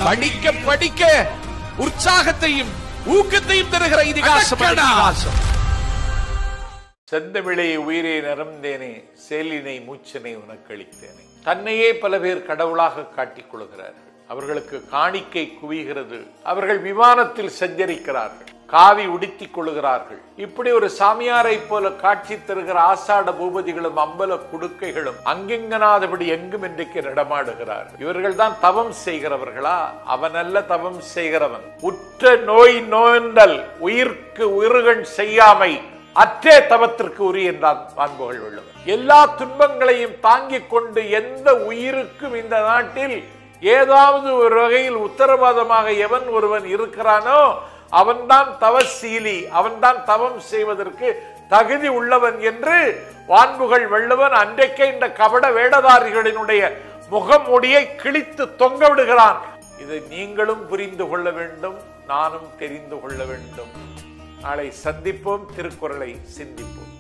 படிக்க படிக்க உற்சாகத்தையும் ஊக்கத்தையும் தருகிற இதிகாசம். செந்தமிழே உயிரே நரம்பேனே சேலினை மூச்சனை உனக்களித்தேனே. தன்னையே பல பேர் கடவுளாக காட்டிக் கொள்கிறார்கள். அவர்களுக்கு காணிக்கை குவிகிறது. அவர்கள் விமானத்தில் சஞ்சரிக்கிறார்கள், காவி உடுத்திக் கொள்கிறார்கள். இப்படி ஒரு சாமியாரை போல காட்சி தருகிற ஆசாட பூபதிகளும் அம்பல குடுக்கைகளும் அங்கெங்கனாதபடி எங்கும் இன்றைக்கு நடமாடுகிறார்கள். இவர்கள் தான் தவம் செய்கிறவர்களா? அவனல்ல தவம் செய்கிறவன். உற்ற நோய் நோய்ந்தல் உயிர்க்கு உருகன் செய்யாமை அற்றே தவத்திற்கு உரிய என்றான் வான்புகள் உள்ளவர். எல்லா துன்பங்களையும் தாங்கிக் கொண்டு எந்த உயிருக்கும் இந்த நாட்டில் ஏதாவது ஒரு வகையில் உத்தரவாதமாக எவன் ஒருவன் இருக்கிறானோ அவன்தான் தவசீலி, அவன்தான் தவம் செய்வதற்கு தகுதி உள்ளவன் என்று வான்புகள் வெள்ளவன் அன்றைக்கே இந்த கபட வேடதாரிகளினுடைய முகமூடியை கிழித்து தொங்க விடுகிறான். இதை நீங்களும் புரிந்து கொள்ள வேண்டும், நானும் தெரிந்து கொள்ள வேண்டும். நாளை சந்திப்போம், திருக்குறளை சிந்திப்போம்.